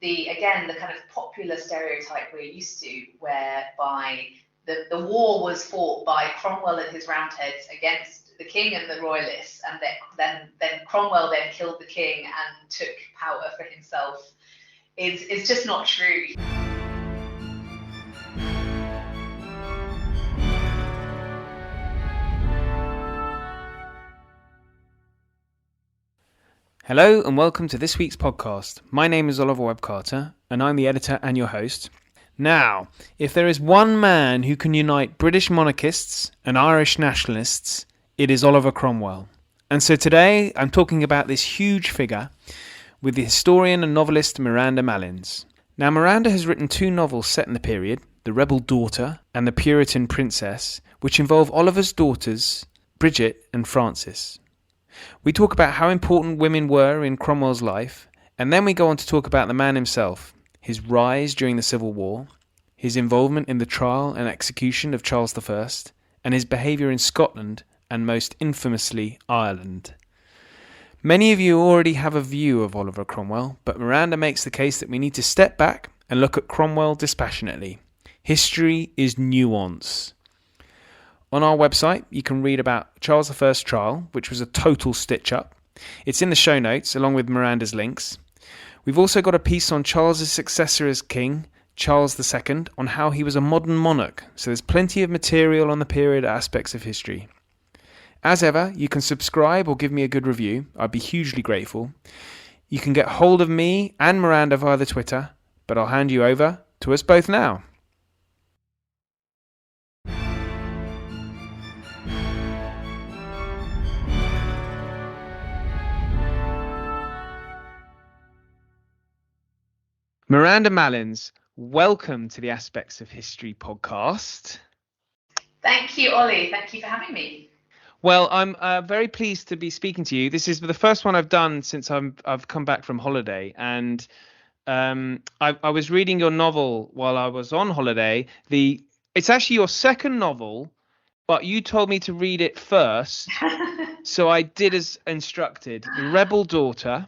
the kind of popular stereotype we're used to, whereby the war was fought by Cromwell and his Roundheads against the king and the royalists, and then Cromwell then killed the king and took power for himself, is just not true. Hello and welcome to this week's podcast. My name is Oliver Webb-Carter and I'm the editor and your host. Now, if there is one man who can unite British monarchists and Irish nationalists, it is Oliver Cromwell. And so today I'm talking about this huge figure with the historian and novelist Miranda Malins. Now, Miranda has written 2 novels set in the period, The Rebel Daughter and The Puritan Princess, which involve Oliver's daughters, Bridget and Frances. We talk about how important women were in Cromwell's life, and then we go on to talk about the man himself, his rise during the Civil War, his involvement in the trial and execution of Charles I, and his behaviour in Scotland and most infamously Ireland. Many of you already have a view of Oliver Cromwell, but Miranda makes the case that we need to step back and look at Cromwell dispassionately. History is nuance. On our website, you can read about Charles I's trial, which was a total stitch-up. It's in the show notes, along with Miranda's links. We've also got a piece on Charles's successor as king, Charles II, on how he was a modern monarch, so there's plenty of material on the period aspects of history. As ever, you can subscribe or give me a good review. I'd be hugely grateful. You can get hold of me and Miranda via the Twitter, but I'll hand you over to us both now. Miranda Malins, welcome to the Aspects of History podcast. Thank you, Ollie. Thank you for having me. Well, I'm very pleased to be speaking to you. This is the first one I've done since I've come back from holiday, and I was reading your novel while I was on holiday. It's actually your second novel, but you told me to read it first, so I did as instructed. The Rebel Daughter.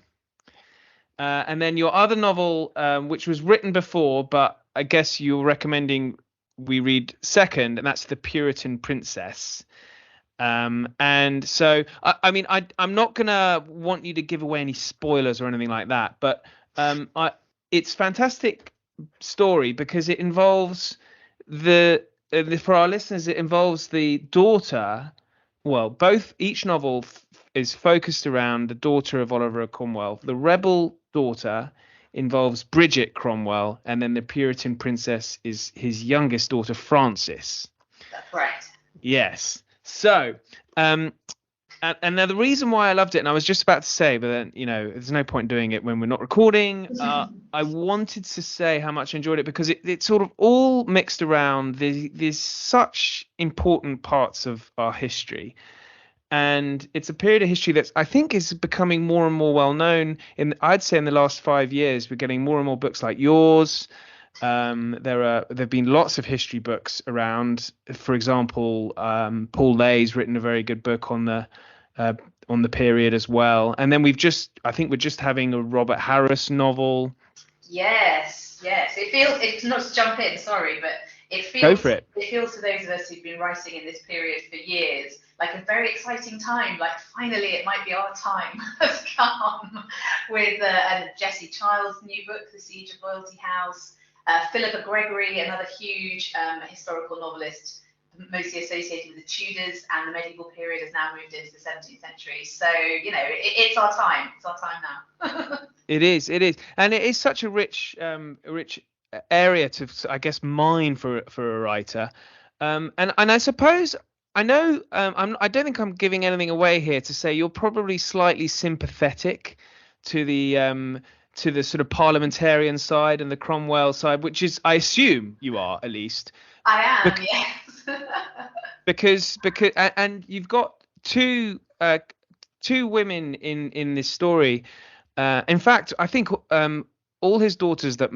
And then your other novel, which was written before, but I guess you're recommending we read second, and that's The Puritan Princess. And so, I'm not going to want you to give away any spoilers or anything like that, but it's a fantastic story because it involves for our listeners, it involves the daughter. Well, each novel is focused around the daughter of Oliver Cromwell. The Rebel Daughter involves Bridget Cromwell, and then the Puritan Princess is his youngest daughter, Frances. That's right. Yes. So, and now the reason why I loved it, and I was just about to say, but then, there's no point doing it when we're not recording. I wanted to say how much I enjoyed it because it sort of all mixed around these such important parts of our history. And it's a period of history that I think is becoming more and more well known. I'd say in the last 5 years, we're getting more and more books like yours. There've been lots of history books around. For example, Paul Lay's written a very good book on the period as well. And then we're just having a Robert Harris novel. Yes. It's not to jump in, sorry, but Go for it. It feels to those of us who've been writing in this period for years like a very exciting time, like finally it might be our time has come with Jessie Child's new book, The Siege of Royalty House, Philippa Gregory, another huge historical novelist, mostly associated with the Tudors and the medieval period, has now moved into the 17th century. So, it's our time. It's our time now. It is. And it is such a rich area to, I guess, mine for a writer. And I suppose, I know, I don't think I'm giving anything away here to say you're probably slightly sympathetic to the sort of parliamentarian side and the Cromwell side, which is, I assume you are, at least. I am, yes. because and you've got two women in this story. In fact, I think all his daughters that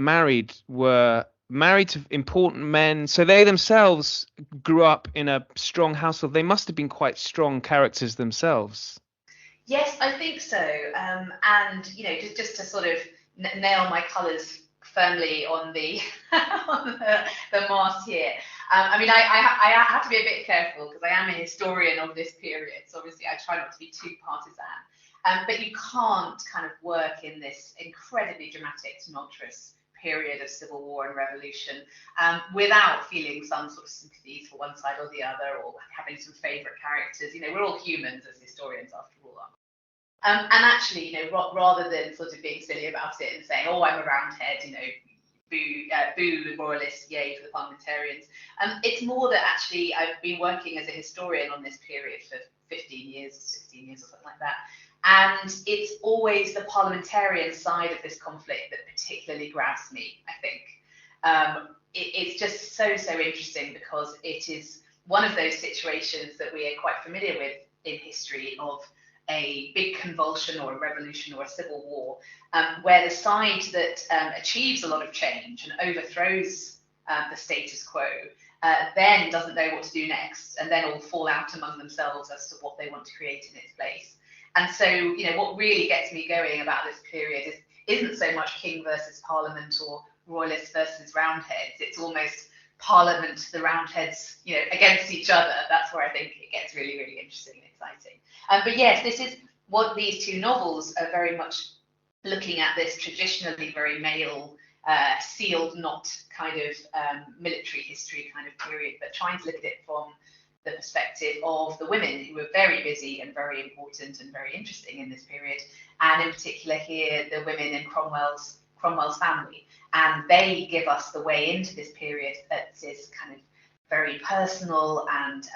were married to important men, so they themselves grew up in a strong household. They must have been quite strong characters themselves. Yes, I think so. And just to sort of nail my colours firmly on the on the mast here. I mean, I have to be a bit careful because I am a historian of this period, so obviously I try not to be too partisan. But you can't kind of work in this incredibly dramatic, tumultuous period of civil war and revolution without feeling some sort of sympathies for one side or the other, or having some favourite characters. You know, we're all humans as historians after all. And actually, you know, rather than sort of being silly about it and saying, "Oh, I'm a Roundhead," you know, boo the royalists, yay for the parliamentarians. It's more that actually I've been working as a historian on this period for 15 years, 16 years or something like that. And it's always the parliamentarian side of this conflict that particularly grabs me, I think. It's just so interesting because it is one of those situations that we are quite familiar with in history of a big convulsion or a revolution or a civil war, where the side that achieves a lot of change and overthrows the status quo then doesn't know what to do next, and then all fall out among themselves as to what they want to create in its place. And so, you know, what really gets me going about this period isn't so much king versus parliament or royalists versus roundheads. It's almost parliament, the roundheads, you know, against each other. That's where I think it gets really interesting and exciting. But yes, this is what these two novels are very much looking at, this traditionally very male, sealed knot kind of military history kind of period, but trying to look at it from the perspective of the women who were very busy and very important and very interesting in this period, and in particular here the women in Cromwell's family, and they give us the way into this period that is kind of very personal and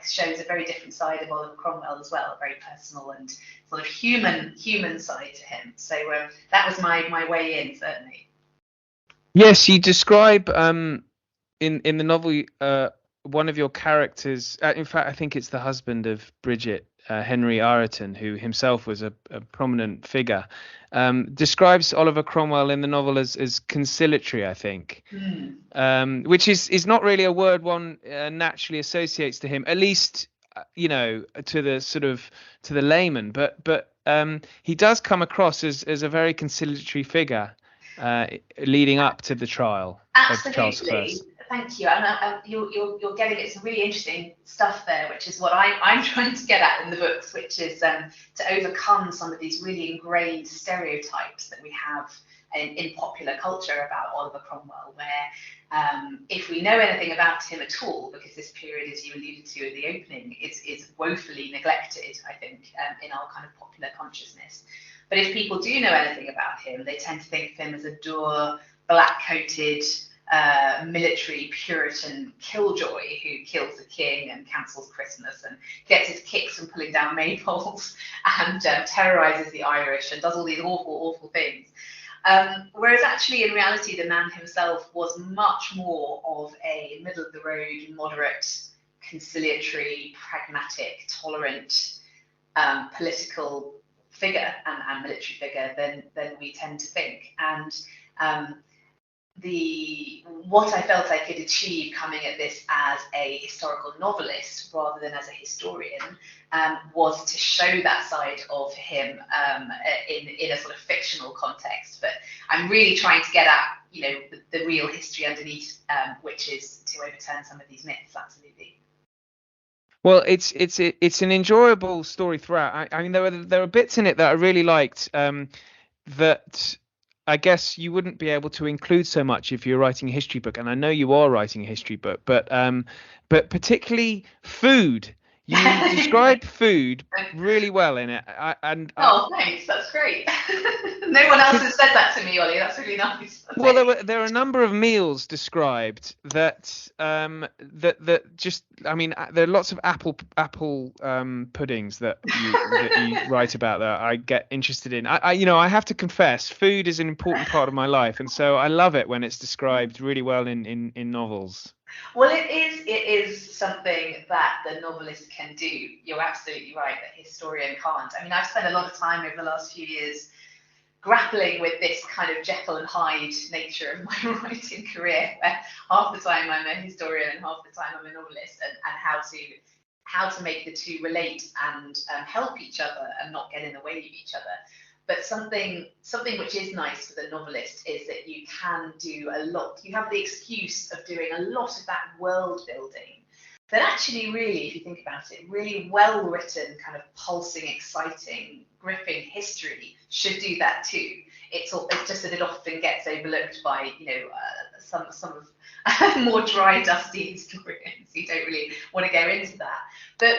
shows a very different side of Oliver Cromwell as well, a very personal and sort of human side to him. So that was my way in, certainly. Yes, you describe in the novel one of your characters, in fact, I think it's the husband of Bridget, Henry Ireton, who himself was a prominent figure, describes Oliver Cromwell in the novel as conciliatory, I think, which is not really a word one naturally associates to him, at least, you know, to the layman. But he does come across as a very conciliatory figure leading up to the trial of Charles I. Thank you. And you're getting at some really interesting stuff there, which is what I'm trying to get at in the books, which is to overcome some of these really ingrained stereotypes that we have in popular culture about Oliver Cromwell, where if we know anything about him at all, because this period, as you alluded to at the opening, is woefully neglected, I think, in our kind of popular consciousness. But if people do know anything about him, they tend to think of him as a dour, black-coated, military Puritan killjoy who kills the king and cancels Christmas and gets his kicks from pulling down maypoles and terrorizes the Irish and does all these awful things. Whereas actually, in reality, the man himself was much more of a middle-of-the-road, moderate, conciliatory, pragmatic, tolerant, political figure and military figure than we tend to think. And what I felt I could achieve coming at this as a historical novelist rather than as a historian was to show that side of him in a sort of fictional context. But I'm really trying to get at, you know, the real history underneath, which is to overturn some of these myths. Absolutely. Well, it's an enjoyable story throughout. I mean, there are bits in it that I really liked that I guess you wouldn't be able to include so much if you're writing a history book, and I know you are writing a history book, but particularly food. You describe food really well in it. Thanks. That's great. No one else has said that to me, Ollie. That's really nice. Well, there are a number of meals described that just, I mean, there are lots of apple puddings that you write about that I get interested in. I have to confess, food is an important part of my life, and so I love it when it's described really well in novels. Well, it is something that the novelist can do. You're absolutely right that historian can't. I mean, I've spent a lot of time over the last few years grappling with this kind of Jekyll and Hyde nature of my writing career, where half the time I'm a historian and half the time I'm a novelist, and how to make the two relate and help each other and not get in the way of each other. But something which is nice for the novelist is that you can do a lot. You have the excuse of doing a lot of that world building. But actually, really, if you think about it, really well written, kind of pulsing, exciting, gripping history should do that too. It's just that it often gets overlooked by some of more dry, dusty historians who don't really want to go into that. But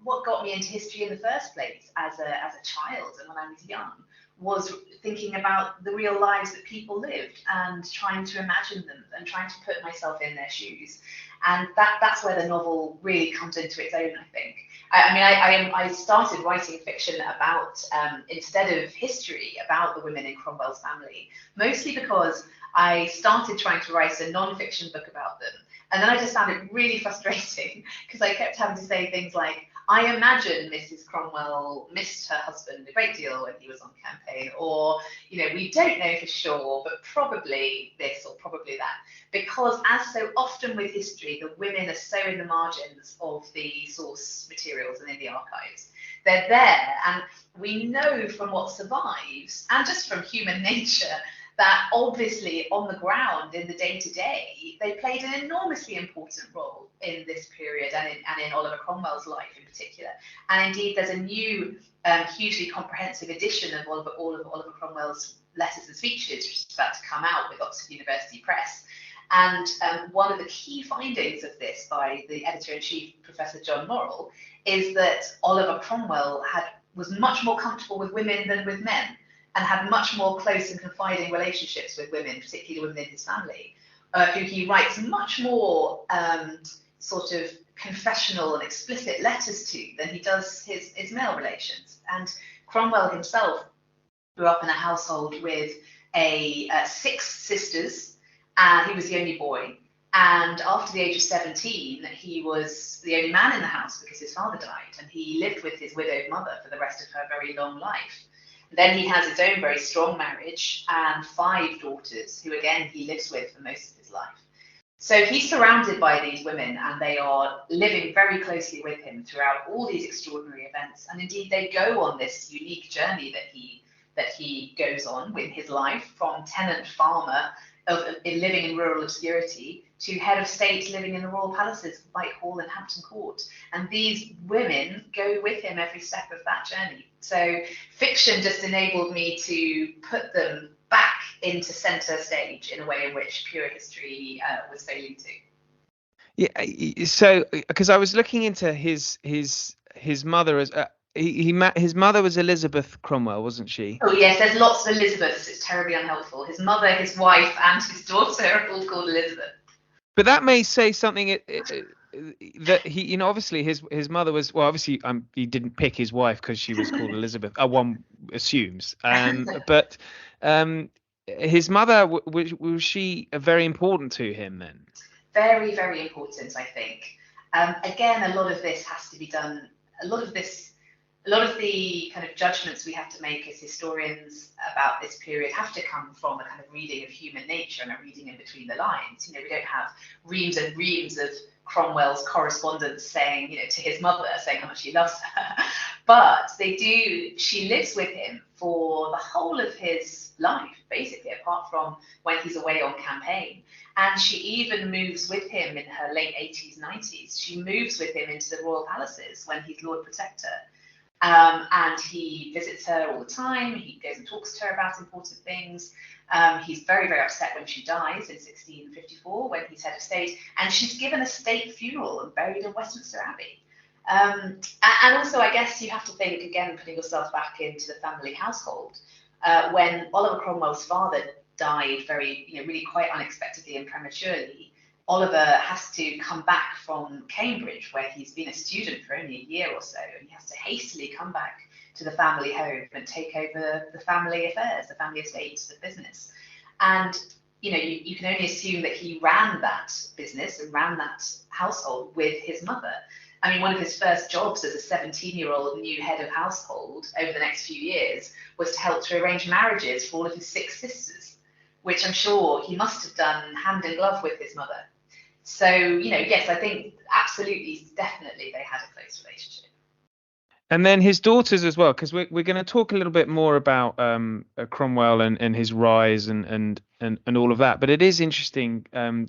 what got me into history in the first place as a child and when I was young was thinking about the real lives that people lived and trying to imagine them and trying to put myself in their shoes. And that's where the novel really comes into its own, I think. I started writing fiction about, instead of history, about the women in Cromwell's family, mostly because I started trying to write a non-fiction book about them. And then I just found it really frustrating because I kept having to say things like, I imagine Mrs. Cromwell missed her husband a great deal when he was on campaign, or, we don't know for sure, but probably this or probably that. Because as so often with history, the women are so in the margins of the source materials and in the archives. They're there, and we know from what survives, and just from human nature, that obviously on the ground in the day-to-day, they played an enormously important role in this period and in Oliver Cromwell's life in particular. And indeed, there's a new, hugely comprehensive edition of all of Oliver Cromwell's letters and speeches, which is about to come out with Oxford University Press. And one of the key findings of this by the editor-in-chief, Professor John Morrell, is that Oliver Cromwell was much more comfortable with women than with men, and had much more close and confiding relationships with women, particularly women in his family, who he writes much more sort of confessional and explicit letters to than he does his male relations. And Cromwell himself grew up in a household with 6 sisters, and he was the only boy. And after the age of 17, he was the only man in the house because his father died, and he lived with his widowed mother for the rest of her very long life. Then he has his own very strong marriage and 5 daughters, who again he lives with for most of his life. So he's surrounded by these women, and they are living very closely with him throughout all these extraordinary events. And indeed, they go on this unique journey that he goes on with his life, from tenant farmer living in rural obscurity to head of state living in the royal palaces of Whitehall and Hampton Court. And these women go with him every step of that journey. So fiction just enabled me to put them back into centre stage in a way in which pure history was failing to. Yeah, so because I was looking into his mother as his mother was Elizabeth Cromwell, wasn't she? Oh yes, there's lots of Elizabeths. It's terribly unhelpful. His mother, his wife, and his daughter are all called Elizabeth. But that may say something that he, obviously his mother was, well, obviously he didn't pick his wife because she was called Elizabeth. One assumes, but his mother, was she very important to him then? Very, very important, I think. Again, a lot of this has to be done. A lot of the kind of judgments we have to make as historians about this period have to come from a kind of reading of human nature and a reading in between the lines. We don't have reams and reams of Cromwell's correspondence saying, to his mother, saying how much he loves her. But she lives with him for the whole of his life, basically, apart from when he's away on campaign. And she even moves with him in her late 80s, 90s. She moves with him into the royal palaces when he's Lord Protector. And he visits her all the time. He goes and talks to her about important things. He's very, very upset when she dies in 1654, when he's head of state. And she's given a state funeral and buried in Westminster Abbey. And also, I guess you have to think, again, putting yourself back into the family household. When Oliver Cromwell's father died really quite unexpectedly and prematurely, Oliver has to come back from Cambridge, where he's been a student for only a year or so, and he has to hastily come back to the family home and take over the family affairs, the family estates, the business. And you can only assume that he ran that business and ran that household with his mother. I mean, one of his first jobs as a 17-year-old new head of household over the next few years was to help to arrange marriages for all of his 6 sisters, which I'm sure he must have done hand in glove with his mother. So, yes, I think absolutely, definitely they had a close relationship. And then his daughters as well, because we're going to talk a little bit more about Cromwell and his rise and all of that. But it is interesting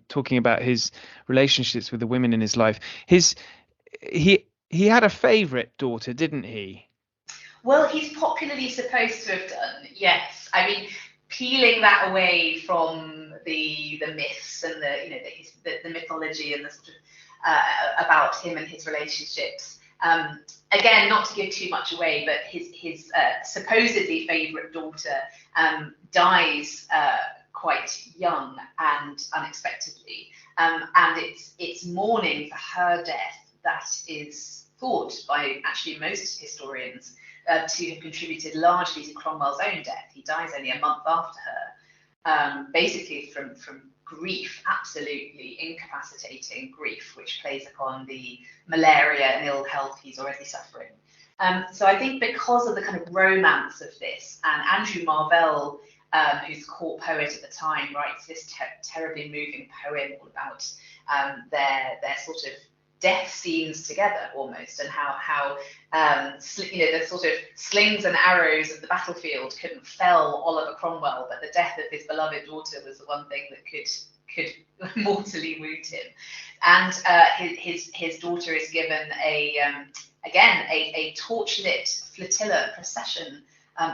talking about his relationships with the women in his life. He had a favourite daughter, didn't he? Well, he's popularly supposed to have done, yes. I mean, peeling that away from the myths and the mythology and the sort of about him and his relationships. Again, not to give too much away, but his supposedly favourite daughter dies quite young and unexpectedly, and it's mourning for her death that is thought by actually most historians to have contributed largely to Cromwell's own death. He dies only a month after her, basically from grief, absolutely incapacitating grief, which plays upon the malaria and ill health he's already suffering. So I think because of the kind of romance of this, and Andrew Marvell, who's court poet at the time, writes this terribly moving poem all about their sort of death scenes together almost, and how the sort of slings and arrows of the battlefield couldn't fell Oliver Cromwell, but the death of his beloved daughter was the one thing that could mortally wound him. And his daughter is given a torchlit flotilla procession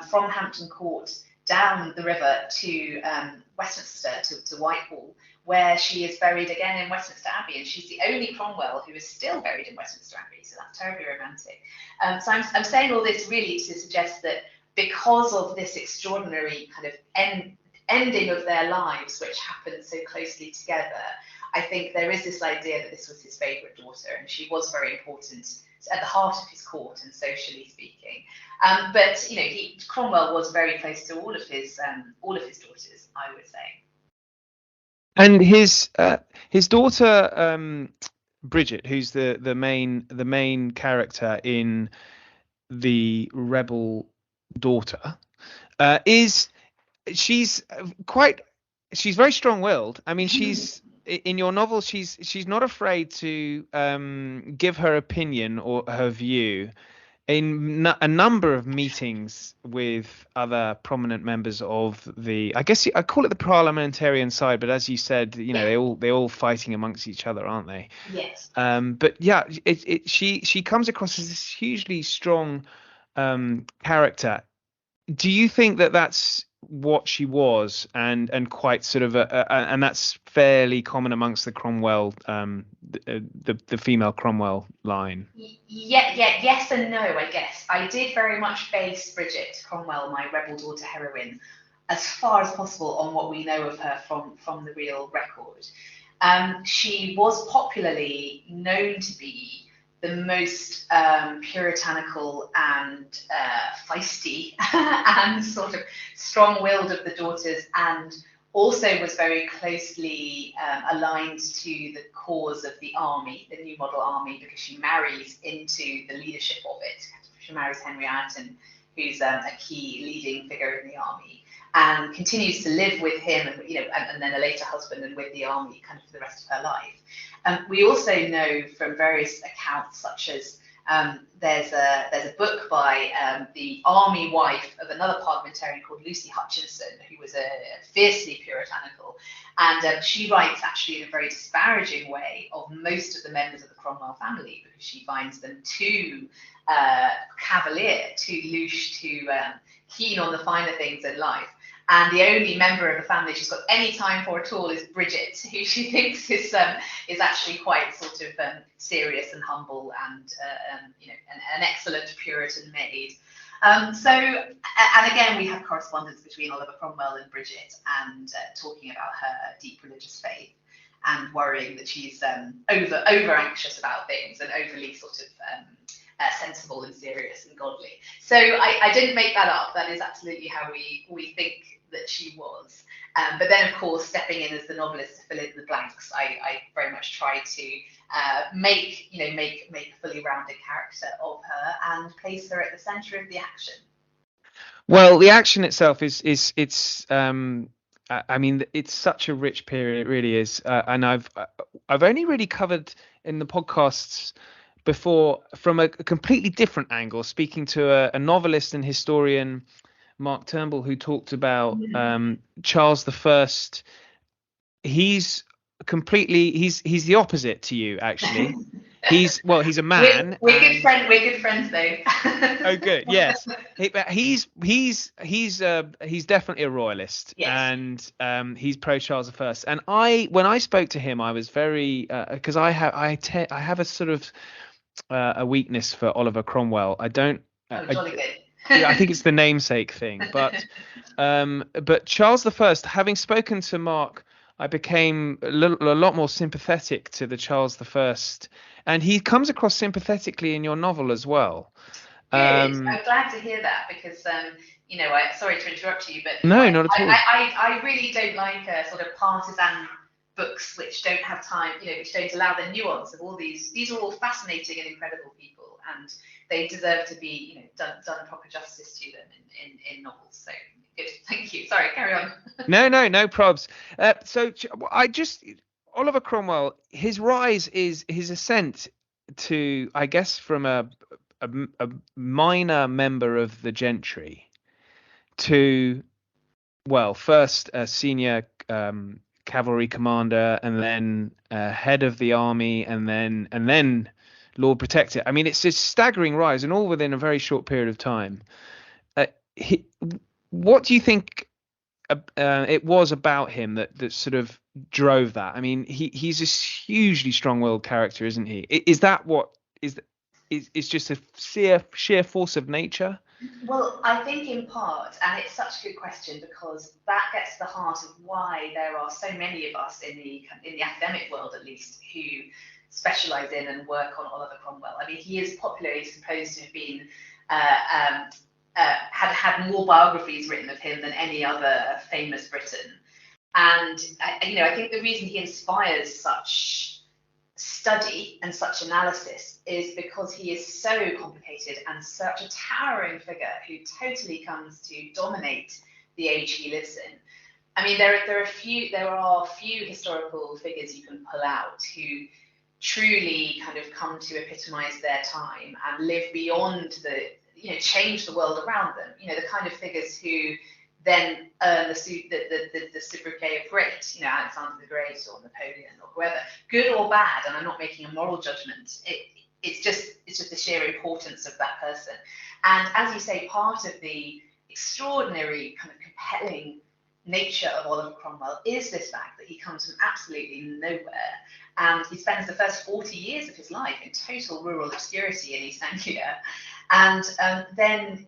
from Hampton Court down the river to Westminster, to Whitehall, where she is buried again in Westminster Abbey, and she's the only Cromwell who is still buried in Westminster Abbey, so that's terribly romantic. So I'm saying all this really to suggest that because of this extraordinary kind of ending of their lives, which happened so closely together, I think there is this idea that this was his favourite daughter, and she was very important at the heart of his court and socially speaking. But Cromwell was very close to all of his daughters, I would say. And his daughter Bridget, who's the main character in the rebel daughter, she's very strong-willed. I mean, she's in your novel, she's not afraid to give her opinion or her view in a number of meetings with other prominent members of I guess I call it the parliamentarian side, but as you said, they're all fighting amongst each other, aren't they? Yes. But yeah, she comes across as this hugely strong character. Do you think that that's what she was, and quite sort of and that's fairly common amongst the Cromwell, the female Cromwell line? Yes and no, I guess. I did very much base Bridget Cromwell, my rebel daughter heroine, as far as possible on what we know of her from the real record. She was popularly known to be the most puritanical and feisty and sort of strong-willed of the daughters, and also was very closely aligned to the cause of the army, the New Model Army, because she marries into the leadership of it. She marries Henry Ireton, who's a key leading figure in the army, and continues to live with him, and then a later husband, and with the army kind of for the rest of her life. We also know from various accounts, such as there's a book by the army wife of another parliamentarian called Lucy Hutchinson, who was a fiercely puritanical, and she writes actually in a very disparaging way of most of the members of the Cromwell family, because she finds them too cavalier, too louche, too keen on the finer things in life. And the only member of the family she's got any time for at all is Bridget, who she thinks is actually quite sort of serious and humble, and an excellent Puritan maid. And again, we have correspondence between Oliver Cromwell and Bridget, and talking about her deep religious faith, and worrying that she's over anxious about things, and overly sort of sensible and serious and godly. So I didn't make that up. That is absolutely how we think that she was. But then, of course, stepping in as the novelist to fill in the blanks, I very much try to make a fully rounded character of her and place her at the centre of the action. Well, the action itself it's I mean, it's such a rich period, it really is. And I've only really covered in the podcasts before from a completely different angle, speaking to a novelist and historian, Mark Turnbull, who talked about Charles the First. He's he's the opposite to you, actually. He's a man. We're good friends though. Oh, good. Yes, he's definitely a royalist, Yes. and he's pro Charles I. And when I spoke to him, I was very because I have a sort of a weakness for Oliver Cromwell. I don't. Jolly good. I think it's the namesake thing, but Charles I. Having spoken to Mark, I became a lot more sympathetic to the Charles I, and he comes across sympathetically in your novel as well. Good. I'm glad to hear that because sorry to interrupt you, but no, not at all. I really don't like sort of partisan books which don't have time, which don't allow the nuance of all these. These are all fascinating and incredible people, and they deserve to be, done proper justice to them in novels. So good, thank you. Sorry, carry on. No probs. So Oliver Cromwell, his rise is his ascent to, I guess, from a minor member of the gentry to, well, first a senior cavalry commander, and then head of the army, and then Lord Protector. I mean, it's a staggering rise, and all within a very short period of time. What do you think it was about him that sort of drove that? I mean, he's this hugely strong-willed character, isn't he? Is that what is just a sheer force of nature? Well, I think in part, and it's such a good question because that gets to the heart of why there are so many of us in the academic world, at least, who specialise in and work on Oliver Cromwell. I mean, he is popularly supposed to have been had more biographies written of him than any other famous Briton, and I think the reason he inspires such study and such analysis is because he is so complicated and such a towering figure who totally comes to dominate the age he lives in. I mean, there are few historical figures you can pull out who truly kind of come to epitomize their time and live beyond change the world around them. The kind of figures who then earn the sobriquet of great, Alexander the Great or Napoleon or whoever, good or bad. And I'm not making a moral judgment. It's just the sheer importance of that person. And as you say, part of the extraordinary kind of compelling nature of Oliver Cromwell is this fact that he comes from absolutely nowhere, and he spends the first 40 years of his life in total rural obscurity in East Anglia. And then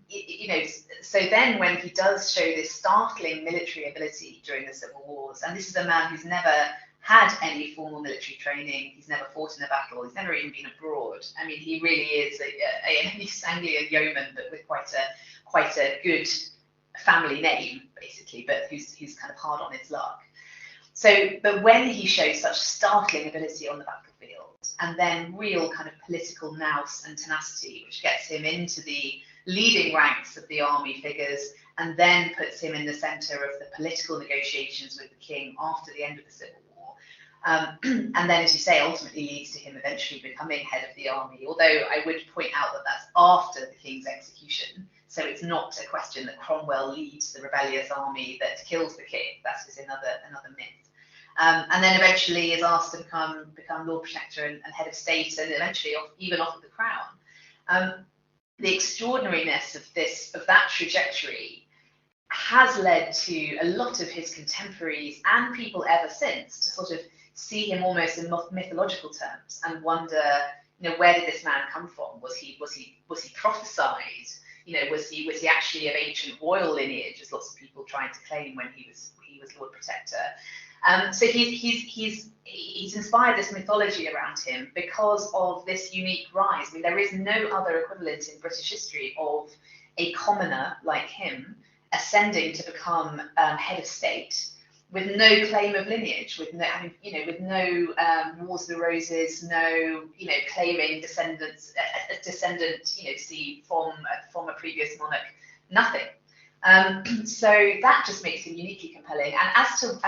when he does show this startling military ability during the Civil Wars, and this is a man who's never had any formal military training, he's never fought in a battle, he's never even been abroad. I mean, he really is an East Anglian yeoman, but with quite a good family name, basically, but who's kind of hard on his luck. But when he shows such startling ability on the battlefield, and then real kind of political nous and tenacity, which gets him into the leading ranks of the army figures, and then puts him in the centre of the political negotiations with the king after the end of the Civil War. And then, as you say, ultimately leads to him eventually becoming head of the army, although I would point out that that's after the king's execution. So it's not a question that Cromwell leads the rebellious army that kills the king. That's just another myth. And then eventually is asked to become Lord Protector and head of state, and eventually even offered the crown. The extraordinariness of that trajectory has led to a lot of his contemporaries and people ever since to sort of see him almost in mythological terms and wonder, where did this man come from? Was he prophesied? Was he actually of ancient royal lineage, as lots of people tried to claim when he was Lord Protector? So he's inspired this mythology around him because of this unique rise. I mean, there is no other equivalent in British history of a commoner like him ascending to become head of state with no claim of lineage, with no Wars of the Roses, no claiming a descendant from a previous monarch, nothing. So that just makes him uniquely compelling. And as to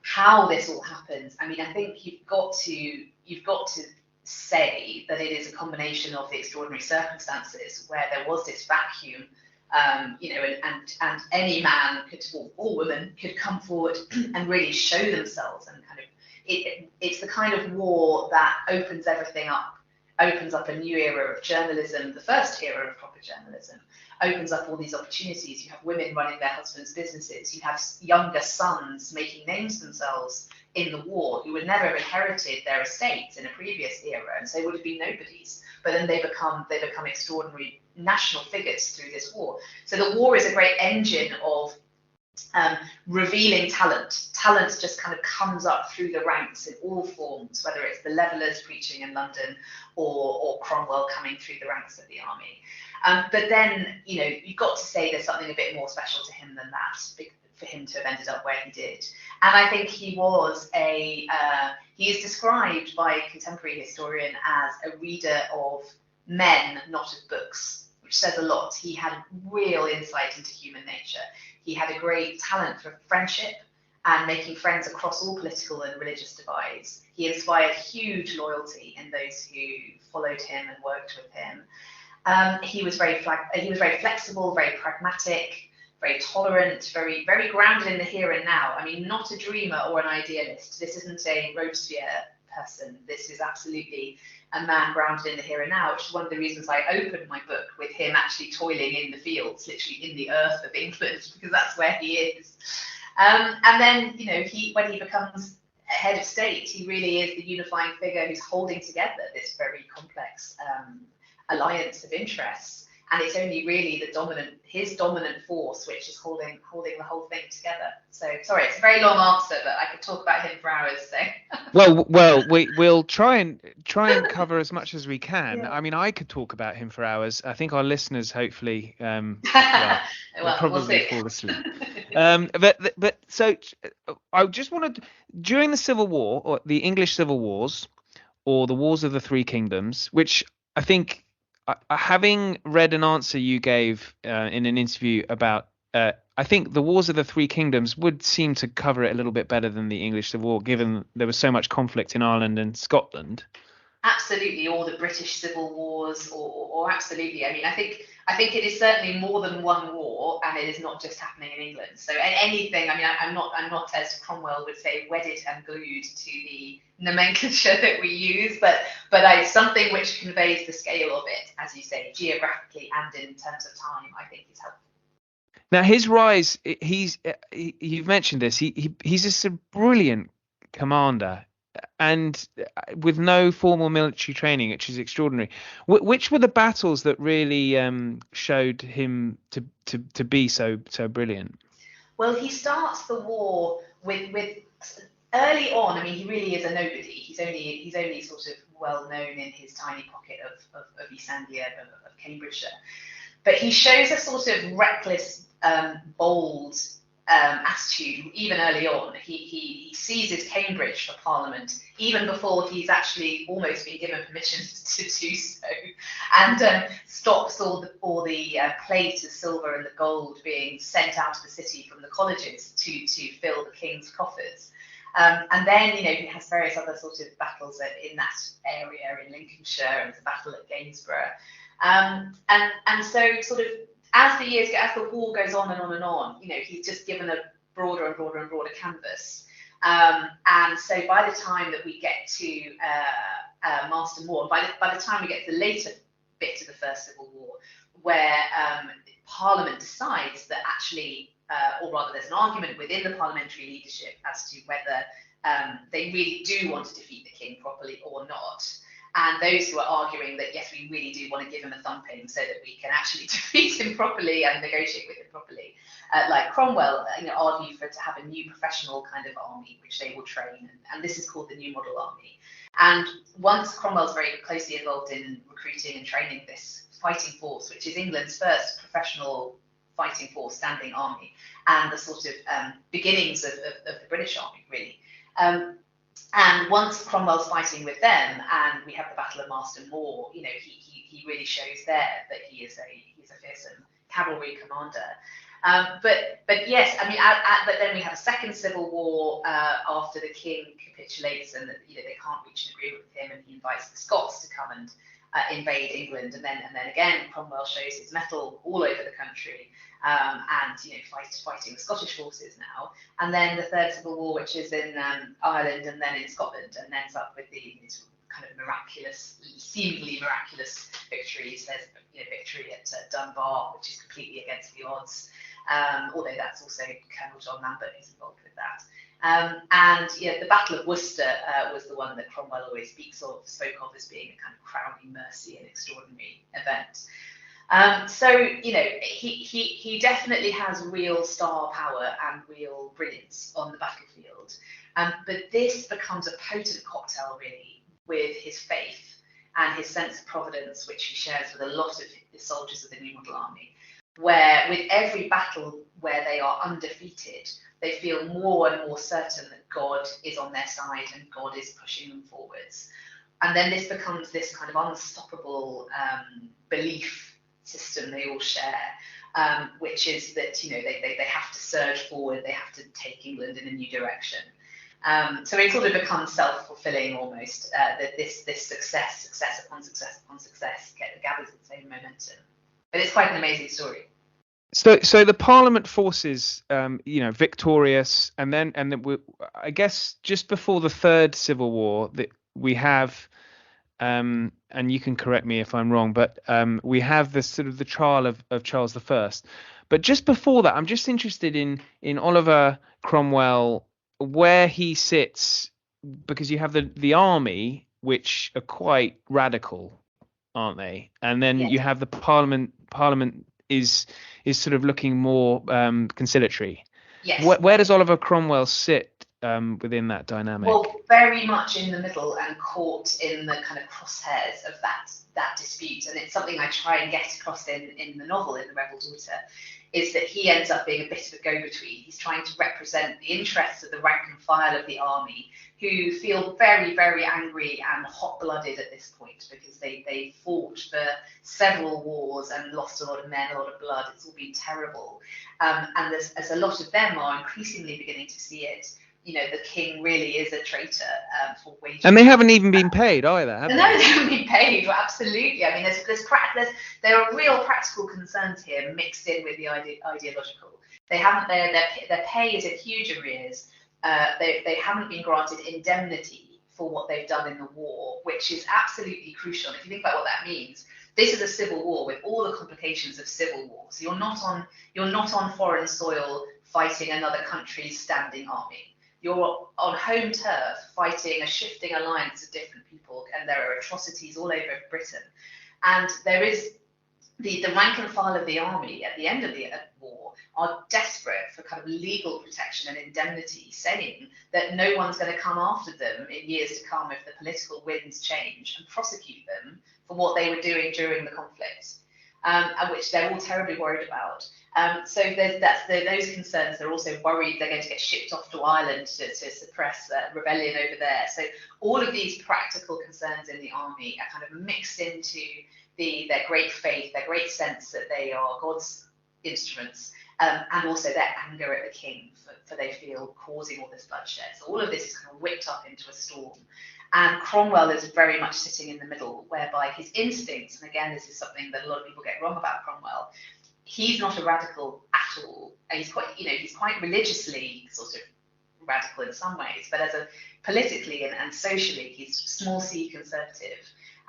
how this all happens, I mean, I think you've got to say that it is a combination of the extraordinary circumstances where there was this vacuum, and any man could, or woman could come forward and really show themselves, and kind of it's the kind of war that opens everything up, opens up a new era of journalism, the first era of proper journalism, opens up all these opportunities. You have women running their husbands' businesses, you have younger sons making names for themselves in the war who would never have inherited their estates in a previous era, and so would have been nobodies, but then they become extraordinary national figures through this war. So the war is a great engine of revealing talent. Talent just kind of comes up through the ranks in all forms, whether it's the Levellers preaching in London or Cromwell coming through the ranks of the army. But then, you've got to say there's something a bit more special to him than that, for him to have ended up where he did. And I think he is described by a contemporary historian as a reader of men, not of books, which says a lot. He had real insight into human nature. He had a great talent for friendship and making friends across all political and religious divides. He inspired huge loyalty in those who followed him and worked with him. He was very flexible, very pragmatic, very tolerant, very, very grounded in the here and now. I mean, not a dreamer or an idealist. This isn't a Robespierre person. This is absolutely a man grounded in the here and now, which is one of the reasons I opened my book with him actually toiling in the fields, literally in the earth of England, because that's where he is. And then, when he becomes head of state, he really is the unifying figure who's holding together this very complex alliance of interests. And it's only really his dominant force which is holding the whole thing together. So sorry, it's a very long answer, but I could talk about him for hours. So we'll try and cover as much as we can. Yeah. I mean, I could talk about him for hours. I think our listeners hopefully will probably fall asleep. But so I just wanted, during the Civil War, or the English Civil Wars, or the Wars of the Three Kingdoms, which I think, having read an answer you gave in an interview about, I think the Wars of the Three Kingdoms would seem to cover it a little bit better than the English Civil War, given there was so much conflict in Ireland and Scotland. Absolutely, or the British Civil Wars, or absolutely. I mean, I think it is certainly more than one war, and it is not just happening in England. So anything, I mean, I'm not, as Cromwell would say, wedded and glued to the nomenclature that we use, but it's something which conveys the scale of it, as you say, geographically and in terms of time, I think is helpful. Now, his rise, you've mentioned this, he's just a brilliant commander, and with no formal military training, which is extraordinary. Which were the battles that really showed him to be so brilliant? Well, he starts the war with early on. I mean, he really is a nobody. He's only sort of well known in his tiny pocket of East Anglia, of Cambridgeshire, but he shows a sort of reckless, bold attitude even early on. He seizes Cambridge for Parliament even before he's actually almost been given permission to do so, and stops all the plate, the silver and the gold being sent out of the city from the colleges to fill the king's coffers. And then, he has various other sort of battles in that area in Lincolnshire, and the battle at Gainsborough. And so sort of as the war goes on and on and on, he's just given a broader and broader and broader canvas. And so by the time that we get to Marston Moor, by the time we get to the later bit of the First Civil War, where Parliament decides that actually, or rather there's an argument within the parliamentary leadership as to whether they really do want to defeat the king properly or not. And those who are arguing that, yes, we really do want to give him a thumping so that we can actually defeat him properly and negotiate with him properly, like Cromwell, argue to have a new professional kind of army, which they will train. And this is called the New Model Army. And once Cromwell's very closely involved in recruiting and training this fighting force, which is England's first professional fighting force, standing army, and the sort of beginnings of the British Army, really. And once Cromwell's fighting with them, and we have the Battle of Marston Moor, he really shows there that he's a fearsome cavalry commander. But yes, I mean, but then we have a second civil war after the king capitulates, and they can't reach an agreement with him, and he invites the Scots to come and invade England, and then again Cromwell shows his mettle all over the country, and fighting the Scottish forces now, and then the third civil war, which is in Ireland and then in Scotland, and ends up with the kind of seemingly miraculous victories. There's victory at Dunbar, which is completely against the odds. Although that's also Colonel John Lambert who's involved with that. And the Battle of Worcester was the one that Cromwell always spoke of as being a kind of crowning mercy and extraordinary event. So he definitely has real star power and real brilliance on the battlefield. But this becomes a potent cocktail, really, with his faith and his sense of providence, which he shares with a lot of the soldiers of the New Model Army, where with every battle where they are undefeated, they feel more and more certain that God is on their side and God is pushing them forwards. And then this becomes this kind of unstoppable belief system they all share, which is that they have to surge forward, they have to take England in a new direction. So it sort of becomes self-fulfilling almost, that this success upon success upon success gathers its own momentum. But it's quite an amazing story. So the Parliament forces, victorious, and then I guess just before the Third Civil War, that we have, and you can correct me if I'm wrong, but we have the sort of the trial of Charles I. But just before that, I'm just interested in Oliver Cromwell, where he sits, because you have the army, which are quite radical, aren't they? And then you have the Parliament is sort of looking more conciliatory. Yes. Where does Oliver Cromwell sit within that dynamic? Well, very much in the middle and caught in the kind of crosshairs of that dispute. And it's something I try and get across in the novel, in The Rebel Daughter, is that he ends up being a bit of a go-between. He's trying to represent the interests of the rank and file of the army, who feel very, very angry and hot-blooded at this point, because they fought for several wars and lost a lot of men, a lot of blood. It's all been terrible. And as a lot of them are increasingly beginning to see it, the king really is a traitor for waging. And they haven't even been paid either, have they? No, they haven't been paid. Well, absolutely. I mean, there are real practical concerns here mixed in with the ideological. Their pay is in huge arrears. They haven't been granted indemnity for what they've done in the war, which is absolutely crucial. And if you think about what that means, this is a civil war with all the complications of civil war. So you're not on foreign soil fighting another country's standing army. You're on home turf fighting a shifting alliance of different people, and there are atrocities all over Britain. And there is the rank and file of the army at the end of the war are desperate for kind of legal protection and indemnity, saying that no one's going to come after them in years to come if the political winds change and prosecute them for what they were doing during the conflict, and which they're all terribly worried about. So those concerns. They're also worried they're going to get shipped off to Ireland to suppress rebellion over there. So all of these practical concerns in the army are kind of mixed into their great faith, their great sense that they are God's instruments, and also their anger at the king for they feel causing all this bloodshed. So all of this is kind of whipped up into a storm. And Cromwell is very much sitting in the middle, whereby his instincts, and again, this is something that a lot of people get wrong about Cromwell, he's not a radical at all. And he's quite religiously sort of radical in some ways, but politically and socially, he's small c conservative.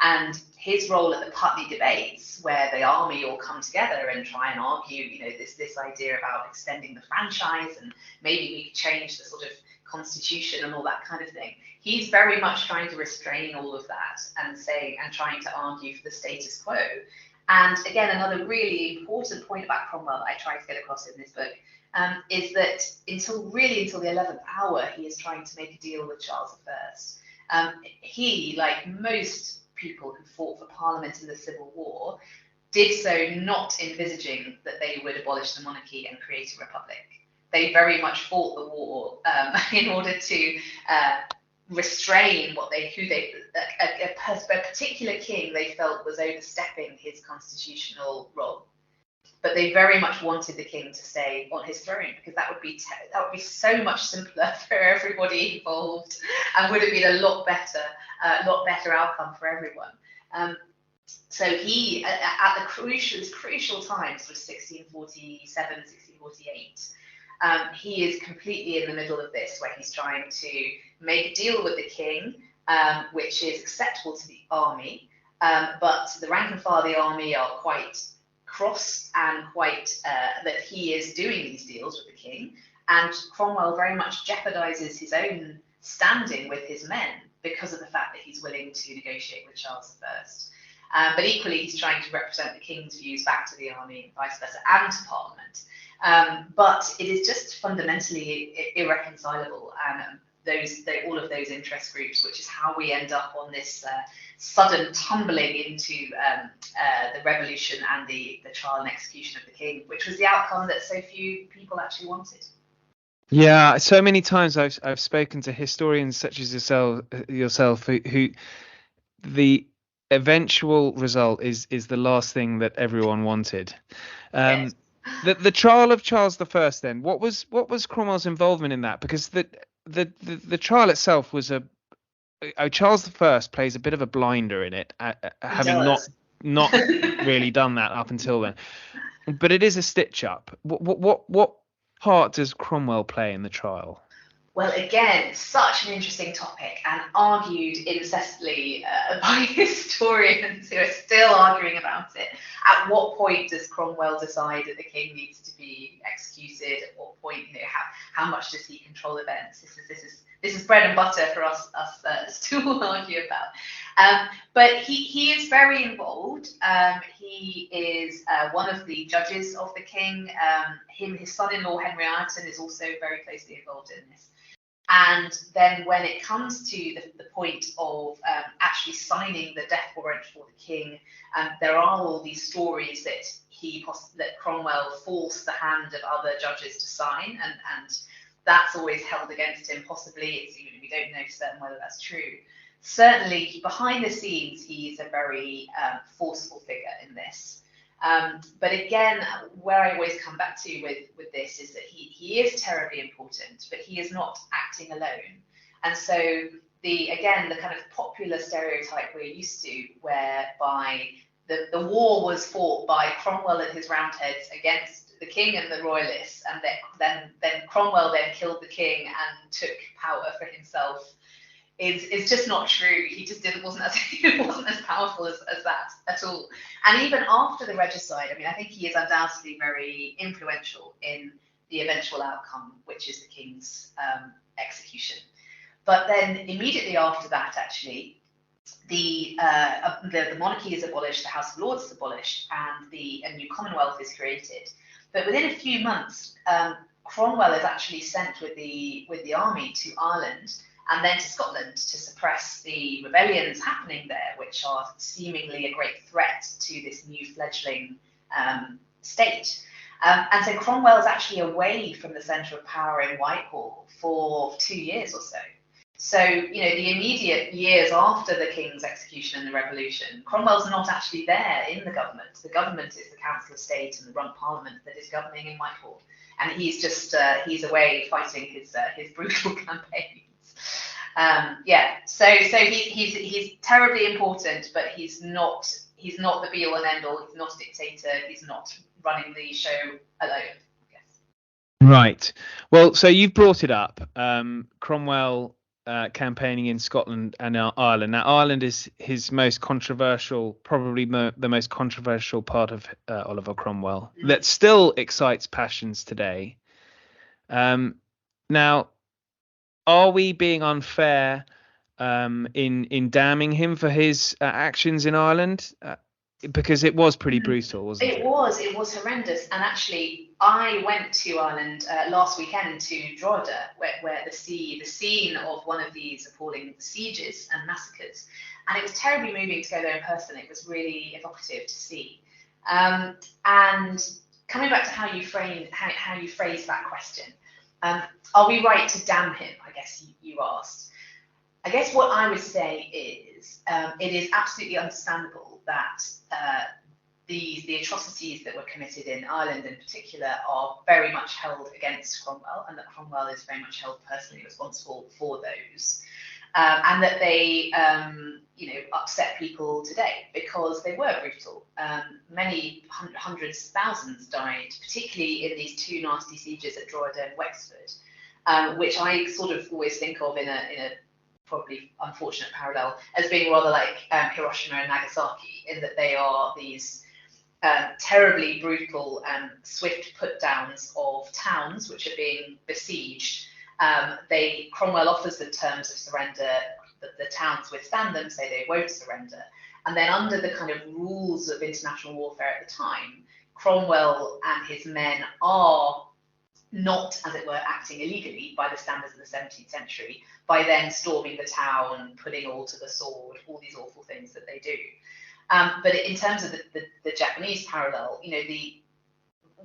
And his role at the Putney debates, where the army all come together and try and argue, this idea about extending the franchise and maybe we could change the sort of constitution and all that kind of thing. He's very much trying to restrain all of that and trying to argue for the status quo. And again, another really important point about Cromwell that I try to get across in this book is that until the 11th hour, he is trying to make a deal with Charles I. He, like most people who fought for Parliament in the Civil War, did so not envisaging that they would abolish the monarchy and create a republic. They very much fought the war in order to restrain a particular king they felt was overstepping his constitutional role. but they very much wanted the king to stay on his throne, because that would be so much simpler for everybody involved, and would have been a lot better outcome for everyone. So he, at the crucial times of 1647, 1648, he is completely in the middle of this, where he's trying to make a deal with the king, which is acceptable to the army, but the rank and file of the army are quite cross and quite that he is doing these deals with the king, and Cromwell very much jeopardizes his own standing with his men because of the fact that he's willing to negotiate with Charles I. But equally, he's trying to represent the king's views back to the army and vice versa, and to Parliament. But it is just fundamentally irreconcilable, and all of those interest groups, which is how we end up on this sudden tumbling into the revolution and the trial and execution of the king, which was the outcome that so few people actually wanted. Yeah, so many times I've spoken to historians such as yourself who the eventual result is the last thing that everyone wanted. Yes. The trial of Charles I, then, what was Cromwell's involvement in that? Because the trial itself was Charles I plays a bit of a blinder in it, having not really done that up until then. But it is a stitch up. What part does Cromwell play in the trial? Well, again, such an interesting topic, and argued incessantly by historians who are still arguing about it. At what point does Cromwell decide that the king needs to be executed? At what point, how much does he control events? This is bread and butter for us to argue about. But he is very involved. He is one of the judges of the king. His son-in-law Henry Ireton is also very closely involved in this. And then when it comes to the point of actually signing the death warrant for the king, there are all these stories that Cromwell forced the hand of other judges to sign, and that's always held against him. Possibly, we don't know for certain whether that's true. Certainly, behind the scenes, he's a very forceful figure in this. But again, where I always come back to with this is that he is terribly important, but he is not acting alone. And so the kind of popular stereotype we're used to, whereby the war was fought by Cromwell and his Roundheads against the king and the royalists, and then Cromwell then killed the king and took power for himself, is just not true. He just wasn't as powerful as that at all. And even after the regicide, I think he is undoubtedly very influential in the eventual outcome, which is the king's execution. But then immediately after that, actually, the monarchy is abolished, the House of Lords is abolished, and a new Commonwealth is created. But within a few months, Cromwell is actually sent with the army to Ireland and then to Scotland to suppress the rebellions happening there, which are seemingly a great threat to this new fledgling state. And so Cromwell is actually away from the centre of power in Whitehall for 2 years or so. So, the immediate years after the king's execution and the revolution, Cromwell's not actually there in the government. The government is the Council of State and the Rump Parliament that is governing in Whitehall. And he's just, he's away fighting his brutal campaign. So he's terribly important, but he's not the be all and end all. He's not a dictator. He's not running the show alone, I guess. Right. Well, so you've brought it up. Cromwell campaigning in Scotland and Ireland. Now, Ireland is his most controversial, probably the most controversial part of Oliver Cromwell that still excites passions today. Now, are we being unfair in damning him for his actions in Ireland? Because it was pretty brutal, wasn't it? It was horrendous. And actually, I went to Ireland last weekend to Drogheda, where the scene of one of these appalling sieges and massacres. And it was terribly moving to go there in person. It was really evocative to see. And coming back to how you phrase that question, are we right to damn him? I guess you asked. I guess what I would say is it is absolutely understandable that the atrocities that were committed in Ireland in particular are very much held against Cromwell, and that Cromwell is very much held personally responsible for those. And that they, upset people today because they were brutal. Many hundreds, thousands died, particularly in these two nasty sieges at Drogheda and Wexford, which I sort of always think of in a probably unfortunate parallel as being rather like Hiroshima and Nagasaki, in that they are these terribly brutal and swift put downs of towns which are being besieged. Cromwell offers them terms of surrender, the towns withstand them, say they won't surrender. And then under the kind of rules of international warfare at the time, Cromwell and his men are not, as it were, acting illegally by the standards of the 17th century, by then storming the town, putting all to the sword, all these awful things that they do. But in terms of the Japanese parallel,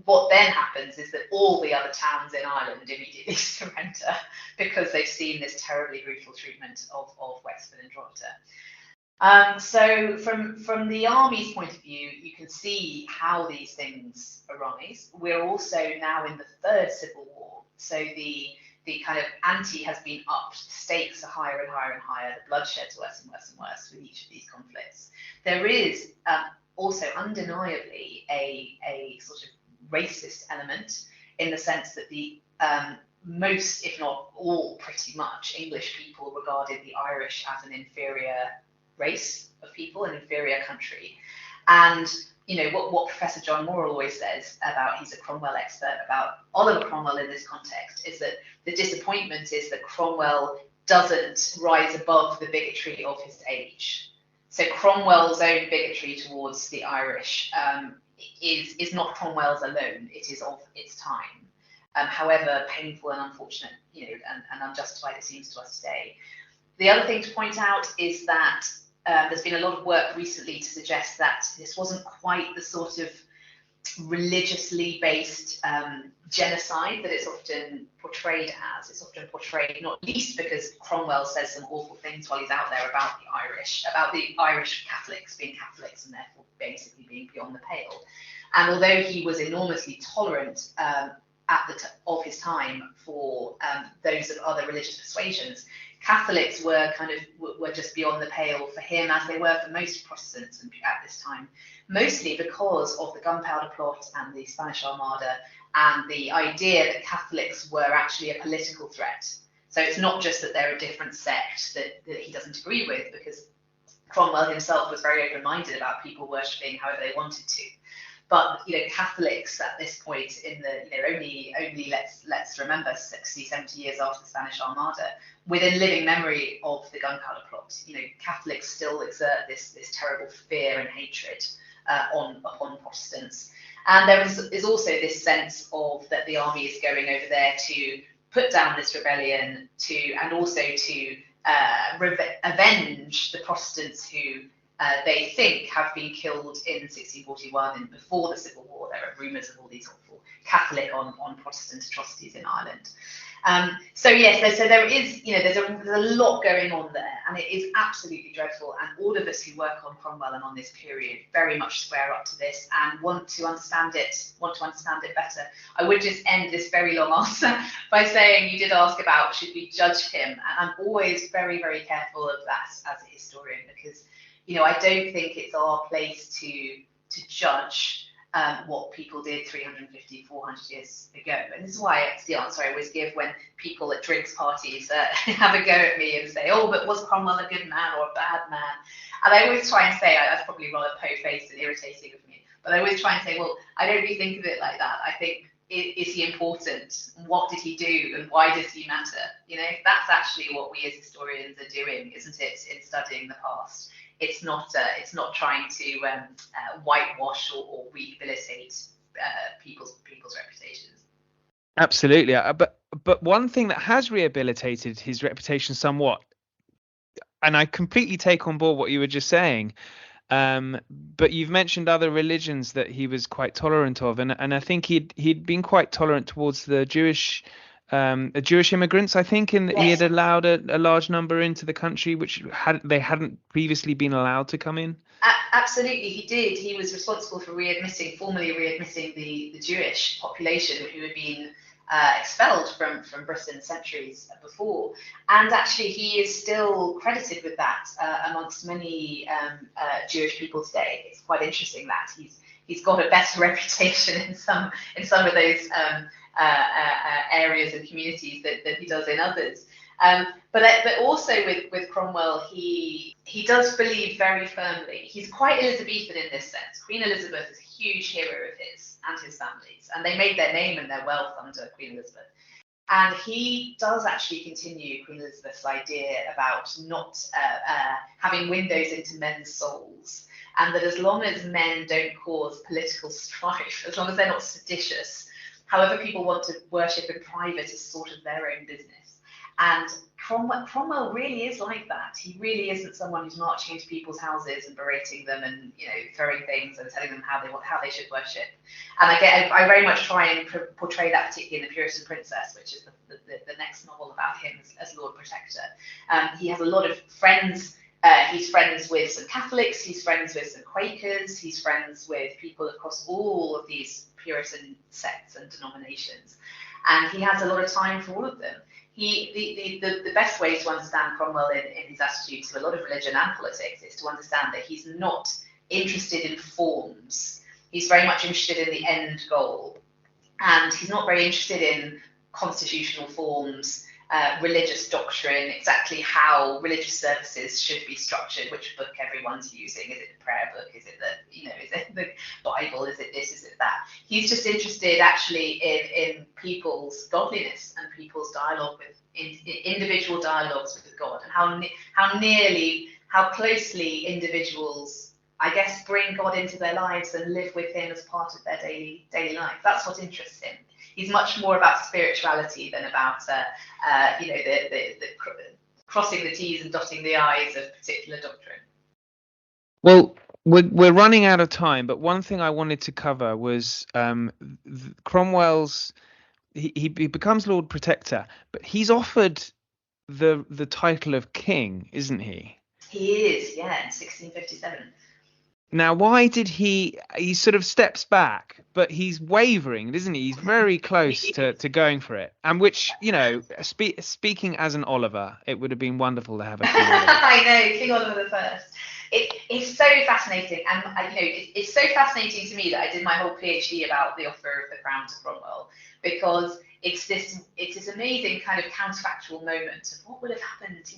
what then happens is that all the other towns in Ireland immediately surrender because they've seen this terribly brutal treatment of Wexford and Drogheda. So from the army's point of view, you can see how these things arise. We're also now in the third civil war. So the kind of ante has been upped, the stakes are higher and higher and higher, the bloodshed's worse and worse and worse with each of these conflicts. There is also undeniably a sort of racist element, in the sense that the most, if not all, pretty much English people regarded the Irish as an inferior race of people, an inferior country. And what Professor John Moore always says about, he's a Cromwell expert, about Oliver Cromwell in this context, is that the disappointment is that Cromwell doesn't rise above the bigotry of his age. So Cromwell's own bigotry towards the Irish is not Cromwell's alone, it is of its time. However painful and unfortunate, and unjustified it seems to us today. The other thing to point out is that there's been a lot of work recently to suggest that this wasn't quite the sort of religiously based genocide that it's often portrayed as. It's often portrayed, not least because Cromwell says some awful things while he's out there about the Irish Catholics being Catholics and therefore basically being beyond the pale. And although he was enormously tolerant of his time for those of other religious persuasions, Catholics were just beyond the pale for him, as they were for most Protestants at this time, mostly because of the Gunpowder Plot and the Spanish Armada, and the idea that Catholics were actually a political threat. So it's not just that they're a different sect that he doesn't agree with, because Cromwell himself was very open-minded about people worshipping however they wanted to. But Catholics at this point in the only let's remember 60, 70 years after the Spanish Armada, within living memory of the Gunpowder Plot, Catholics still exert this terrible fear and hatred upon Protestants. And there is also this sense of that the army is going over there to put down this rebellion, and also to avenge the Protestants who they think have been killed in 1641 and before the Civil War. There are rumours of all these awful Catholic on Protestant atrocities in Ireland. So there is, there's a lot going on there, and it is absolutely dreadful. And all of us who work on Cromwell and on this period very much square up to this and want to understand it better. I would just end this very long answer by saying, you did ask about should we judge him, and I'm always very, very careful of that as a historian, because I don't think it's our place to judge what people did 350, 400 years ago. And this is why it's the answer I always give when people at drinks parties have a go at me and say, oh, but was Cromwell a good man or a bad man? And I always try and say, that's probably rather po-faced and irritating of me, but I always try and say, well, I don't really think of it like that. I think, is he important? What did he do? And why does he matter? That's actually what we as historians are doing, isn't it, in studying the past? It's not trying to whitewash or rehabilitate people's reputations. Absolutely, but one thing that has rehabilitated his reputation somewhat, and I completely take on board what you were just saying, but you've mentioned other religions that he was quite tolerant of, and I think he'd been quite tolerant towards the Jewish Jewish immigrants, I think, and he Yes. had allowed a large number into the country, which they hadn't previously been allowed to come in. Absolutely, he did. He was responsible for formally readmitting the Jewish population who had been expelled from Britain centuries before. And actually, he is still credited with that amongst many Jewish people today. It's quite interesting that he's got a better reputation in some of those areas and communities than he does in others. But also with Cromwell, he does believe very firmly. He's quite Elizabethan in this sense. Queen Elizabeth is a huge hero of his and his family's, and they made their name and their wealth under Queen Elizabeth. And he does actually continue Queen Elizabeth's idea about not having windows into men's souls, and that as long as men don't cause political strife, as long as they're not seditious, however people want to worship in private is sort of their own business. And Cromwell really is like that. He really isn't someone who's marching into people's houses and berating them and throwing things and telling them how they should worship. And I very much try and portray that, particularly in The Puritan Princess, which is the next novel about him as Lord Protector. He has a lot of friends. He's friends with some Catholics. He's friends with some Quakers. He's friends with people across all of these Puritan sects and denominations. And he has a lot of time for all of them. The best way to understand Cromwell in his attitude to a lot of religion and politics is to understand that he's not interested in forms. He's very much interested in the end goal. And he's not very interested in constitutional forms, religious doctrine, exactly how religious services should be structured, which book everyone's using. Is it the prayer book? Is it is it the Bible? Is it this? Is it that? He's just interested actually in people's godliness and people's dialogue with individual dialogues with God, and how closely individuals, I guess, bring God into their lives and live with him as part of their daily life. That's what interests him. He's much more about spirituality than about the crossing the T's and dotting the I's of particular doctrine. Well, we're running out of time, but one thing I wanted to cover was Cromwell's. He becomes Lord Protector, but he's offered the title of king, isn't he? He is, yeah, in 1657. Now, why did he sort of steps back, but he's wavering, isn't he? He's very close to going for it. And which, speaking as an Oliver, it would have been wonderful to have a King Oliver. I know, King Oliver the First. It's so fascinating, and it's so fascinating to me that I did my whole PhD about the offer of the crown to Cromwell, because it's this amazing kind of counterfactual moment of what would have happened, to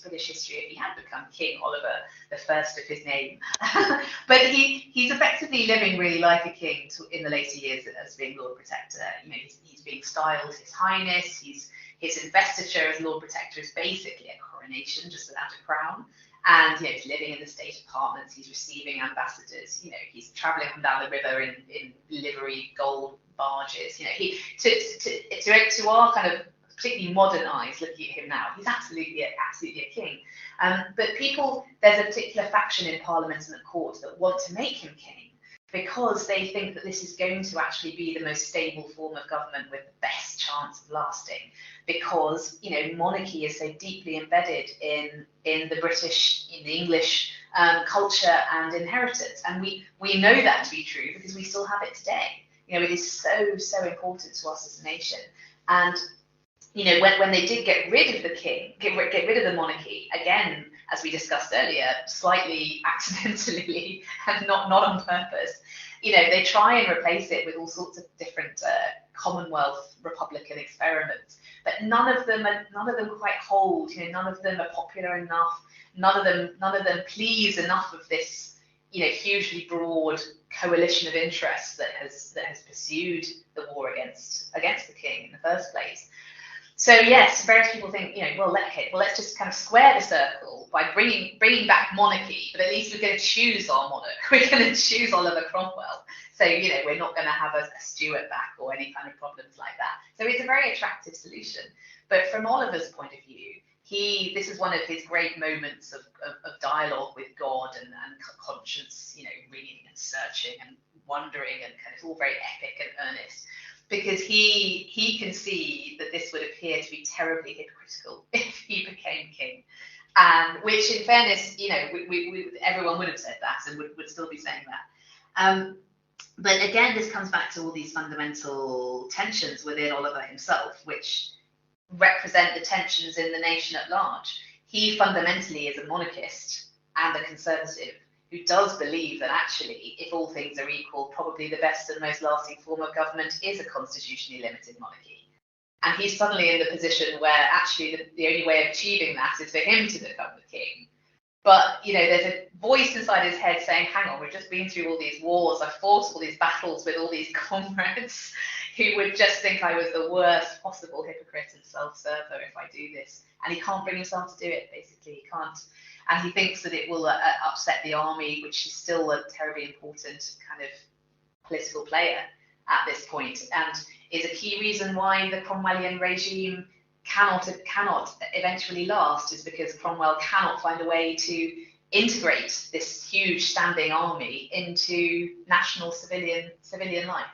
British history if he had become King Oliver the First of his name. But he's effectively living really like a king in the later years as being Lord Protector. He's being styled His Highness. His investiture as Lord Protector is basically a coronation, just without a crown. And he's living in the state apartments. He's receiving ambassadors. He's travelling up and down the river in livery gold barges. To our kind of particularly modern eyes, looking at him now, he's absolutely a king. But there's a particular faction in Parliament and the court that want to make him king, because they think that this is going to actually be the most stable form of government with the best chance of lasting, because monarchy is so deeply embedded in the British, in the English culture and inheritance, and we know that to be true because we still have it today. It is so important to us as a nation. And when they did get rid of the king, get rid of the monarchy, again, as we discussed earlier, slightly accidentally and not on purpose, they try and replace it with all sorts of different Commonwealth Republican experiments, but none of them quite hold. None of them are popular enough. None of them please enough of this, hugely broad coalition of interests that has pursued the war against the king in the first place. So yes, various people think, let's just kind of square the circle by bringing back monarchy, but at least we're going to choose our monarch. We're going to choose Oliver Cromwell. So we're not going to have a Stuart back or any kind of problems like that. So it's a very attractive solution. But from Oliver's point of view, this is one of his great moments of dialogue with God and conscience, reading and searching and wondering, and kind of all very epic and earnest. because he can see that this would appear to be terribly hypocritical if he became king. And which, in fairness, everyone would have said that and would still be saying that. But again, this comes back to all these fundamental tensions within Oliver himself, which represent the tensions in the nation at large. He fundamentally is a monarchist and a conservative who does believe that actually, if all things are equal, probably the best and most lasting form of government is a constitutionally limited monarchy. And he's suddenly in the position where actually the only way of achieving that is for him to become the king. But, there's a voice inside his head saying, hang on, we've just been through all these wars, I've fought all these battles with all these comrades who would just think I was the worst possible hypocrite and self-server if I do this. And he can't bring himself to do it, basically. He can't. And he thinks that it will upset the army, which is still a terribly important kind of political player at this point, and is a key reason why the Cromwellian regime cannot eventually last, is because Cromwell cannot find a way to integrate this huge standing army into national civilian life.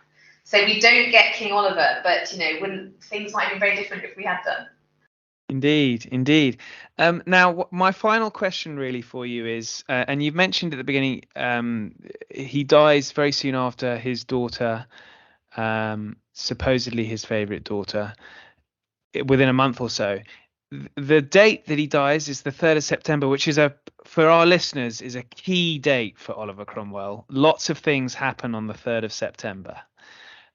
So we don't get King Oliver, but things might have been very different if we had done. Indeed. Now, my final question really for you is, and you've mentioned at the beginning, he dies very soon after his daughter, supposedly his favourite daughter, within a month or so. The date that he dies is the 3rd of September, which is for our listeners, is a key date for Oliver Cromwell. Lots of things happen on the 3rd of September.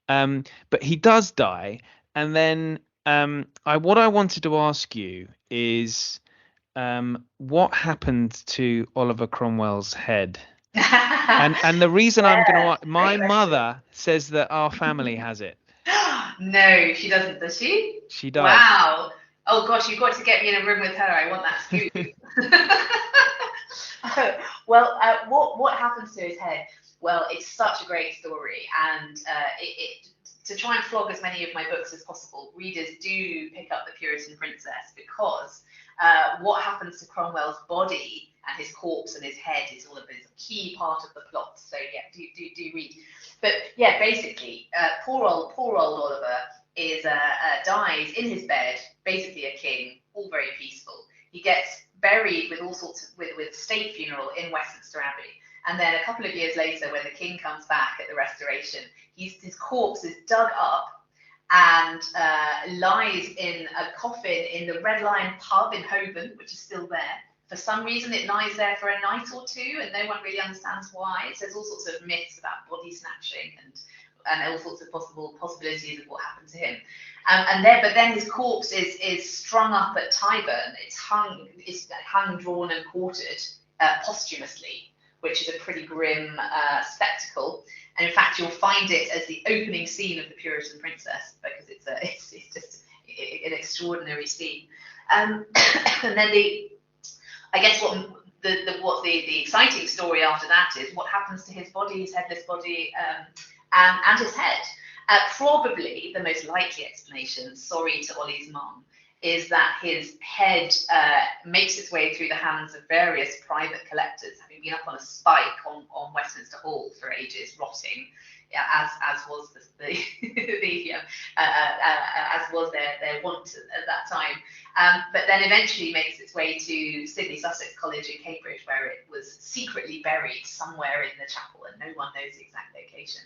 But he does die, and then what I wanted to ask you is what happened to Oliver Cromwell's head? and the reason I'm going to, my mother says that our family has it. No, she doesn't, does she? She does. Wow. Oh gosh, you've got to get me in a room with her. I want that scoop. Well, what happens to his head? Well, it's such a great story, and to try and flog as many of my books as possible, readers do pick up The Puritan Princess, because what happens to Cromwell's body and his corpse and his head is a key part of the plot. So yeah, do read. But yeah, basically, poor old Oliver dies in his bed, basically a king, all very peaceful. He gets buried with all sorts of with state funeral in Westminster Abbey. And then a couple of years later, when the king comes back at the Restoration, his corpse is dug up and lies in a coffin in the Red Lion pub in Holborn, which is still there. For some reason, it lies there for a night or two, and no one really understands why. So there's all sorts of myths about body snatching and all sorts of possibilities of what happened to him. But then his corpse is strung up at Tyburn. It's hung, drawn, and quartered posthumously, which is a pretty grim spectacle. And in fact, you'll find it as the opening scene of The Puritan Princess, because it's just an extraordinary scene. And then I guess what the exciting story after that is what happens to his body, his headless body, and his head. Probably the most likely explanation, sorry to Ollie's mum, is that his head makes its way through the hands of various private collectors, having been up on a spike on Westminster Hall for ages, rotting, as was as was their wont at that time. But then eventually makes its way to Sidney Sussex College in Cambridge, where it was secretly buried somewhere in the chapel, and no one knows the exact location.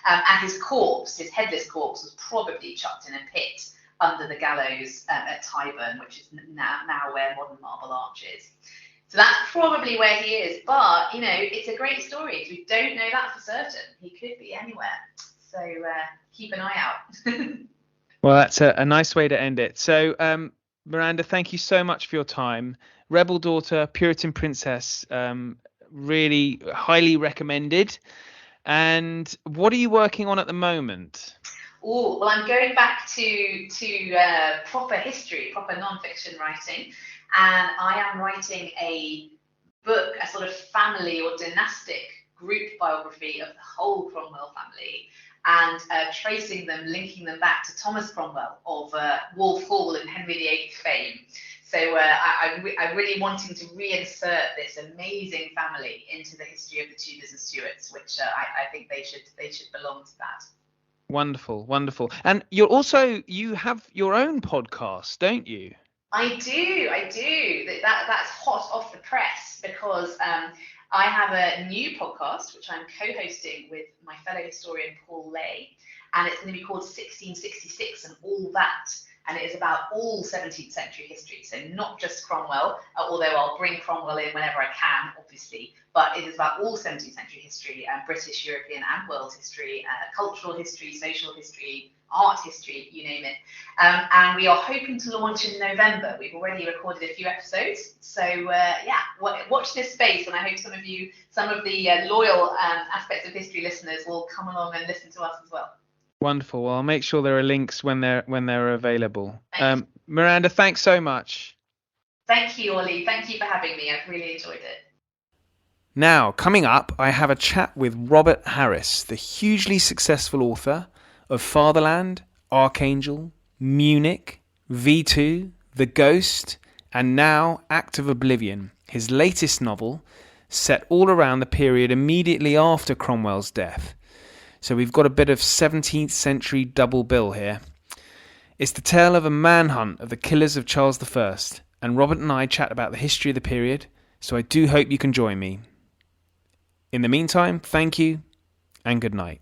And his corpse, his headless corpse, was probably chucked in a pit under the gallows at Tyburn, which is now where modern Marble Arch is. So that's probably where he is. But, it's a great story. We don't know that for certain. He could be anywhere. So keep an eye out. Well, that's a nice way to end it. So, Miranda, thank you so much for your time. Rebel Daughter, Puritan Princess, really highly recommended. And what are you working on at the moment? Oh, well, I'm going back to proper history, proper non-fiction writing, and I am writing a book, a sort of family or dynastic group biography of the whole Cromwell family, and tracing them, linking them back to Thomas Cromwell of Wolf Hall and Henry VIII fame. So I'm really wanting to reinsert this amazing family into the history of the Tudors and Stuarts, which I think they should belong to that. Wonderful, wonderful. And you have your own podcast, don't you? I do. That's hot off the press because I have a new podcast which I'm co-hosting with my fellow historian Paul Lay, and it's going to be called 1666 and All That. And it is about all 17th century history, so not just Cromwell, although I'll bring Cromwell in whenever I can, obviously, but it is about all 17th century history, British, European and world history, cultural history, social history, art history, you name it. And we are hoping to launch in November. We've already recorded a few episodes, so watch this space, and I hope some of the loyal aspects of history listeners will come along and listen to us as well. Wonderful. Well, I'll make sure there are links when they're available. Miranda, thanks so much. Thank you, Ollie. Thank you for having me. I've really enjoyed it. Now, coming up, I have a chat with Robert Harris, the hugely successful author of Fatherland, Archangel, Munich, V2, The Ghost, and now Act of Oblivion, his latest novel, set all around the period immediately after Cromwell's death. So we've got a bit of 17th century double bill here. It's the tale of a manhunt of the killers of Charles I, and Robert and I chat about the history of the period, so I do hope you can join me. In the meantime, thank you and good night.